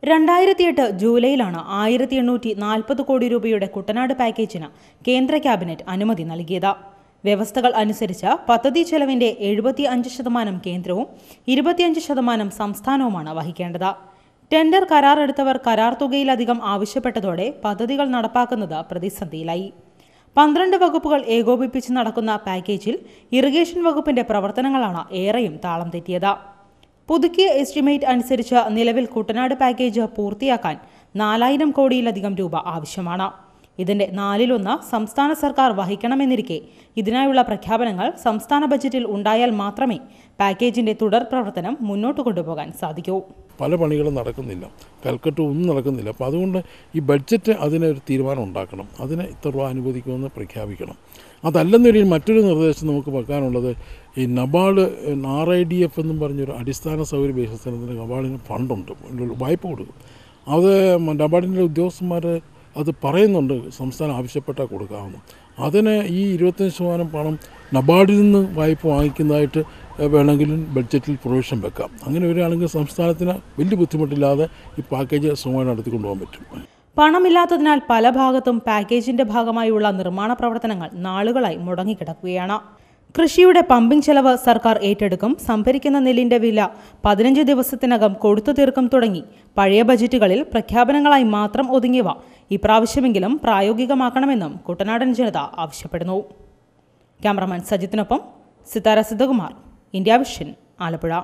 2008 ജൂലൈയിലാണ് 1840 കോടി രൂപയുടെ കുട്ടനാട് പാക്കേജിന് കേന്ദ്ര ക്യാബിനറ്റ് അനുമതി നൽകിയത്. വ്യവസ്ഥകൾ അനുസരിച്ച് പദ്ധതി ചെലവിന്റെ 75% കേന്ദ്രവും 25% സംസ്ഥാനവുമാണ് വഹിക്കേണ്ടത്. ടെൻഡർ കരാറെടുത്തവർ കരാർ തുകയിലധികം ആവശ്യപ്പെട്ടതോടെ പദ്ധതികൾ നടപ്പാക്കുന്നത് പ്രതിസന്ധിയിലായി. 12 വകുപ്പുകൾ ഏകോപിപ്പിച്ച് നടക്കുന്ന പാക്കേജിൽ ഇറിഗേഷൻ വകുപ്പിന്റെ പ്രവർത്തനങ്ങളാണ് ഏറെയും താളം തെറ്റിയത്. പുതുക്കിയ എസ്റ്റിമേറ്റ് അനുസരിച്ച് നിലവിൽ കുട്ടനാട് പാക്കേജ് പൂർത്തിയാക്കാൻ 4000 കോടിയിലധികം രൂപ ആവശ്യമാണ്. ഇതിന്റെ 1/4 സംസ്ഥാന സർക്കാർ വഹിക്കണമെന്നിരിക്കെ ഇതിനായുള്ള പ്രഖ്യാപനങ്ങൾ സംസ്ഥാന ബജറ്റിൽ ഉണ്ടായാൽ മാത്രമേ പാക്കേജിന്റെ തുടർ പ്രവർത്തനം മുന്നോട്ട് കൊണ്ടുപോകാൻ സാധിക്കൂ. പല പണികളും നടക്കുന്നില്ല, കൽക്കട്ട് ഒന്നും നടക്കുന്നില്ല. അപ്പോൾ അതുകൊണ്ട് ഈ ബഡ്ജറ്റ് അതിനൊരു തീരുമാനം ഉണ്ടാക്കണം, അതിന് ഇത്ര രൂപ അനുവദിക്കുമെന്ന് പ്രഖ്യാപിക്കണം. അതല്ലെന്നൊരു മറ്റൊരു നിർദ്ദേശം നമുക്ക് വെക്കാനുള്ളത്, ഈ നബാർഡ് RIDF എന്നും പറഞ്ഞൊരു അടിസ്ഥാന സൗകര്യ വികസനത്തിന് നബാർഡിന് ഫണ്ടുണ്ട്, വായ്പ കൊടുക്കും. അത് നബാർഡിൻ്റെ ഉദ്യോഗസ്ഥന്മാർ അത് പറയുന്നുണ്ട്, സംസ്ഥാനം ആവശ്യപ്പെട്ടാൽ കൊടുക്കാമെന്ന്. അതിന് ഈ 25% പണം നബാർഡിൽ നിന്ന് വായ്പ വാങ്ങിക്കുന്നതായിട്ട് വേണമെങ്കിലും ബഡ്ജറ്റിൽ പ്രൊവിഷൻ വെക്കാം. അങ്ങനെ വരികയാണെങ്കിൽ സംസ്ഥാനത്തിന് വലിയ ബുദ്ധിമുട്ടില്ലാതെ ഈ പാക്കേജ് സുഖമായി നടത്തിക്കൊണ്ടുപോകാൻ പറ്റും. പണമില്ലാത്തതിനാൽ പല ഭാഗത്തും പാക്കേജിന്റെ ഭാഗമായുള്ള നിർമ്മാണ പ്രവർത്തനങ്ങൾ നാളുകളായി മുടങ്ങിക്കിടക്കുകയാണ്. കൃഷിയുടെ പമ്പിംഗ് ചെലവ് സർക്കാർ ഏറ്റെടുക്കും, സംഭരിക്കുന്ന നെല്ലിന്റെ വില 15 ദിവസത്തിനകം കൊടുത്തു തീർക്കും തുടങ്ങി പഴയ ബജറ്റുകളിൽ പ്രഖ്യാപനങ്ങളായി മാത്രം ഒതുങ്ങിയവ ഇപ്രാവശ്യമെങ്കിലും പ്രായോഗികമാക്കണമെന്നും കുട്ടനാടൻ ജനത ആവശ്യപ്പെടുന്നു. ക്യാമറമാൻ സജിത്തിനൊപ്പം സിതാര സിദ്ധകുമാർ, ഇന്ത്യ വിഷൻ, ആലപ്പുഴ.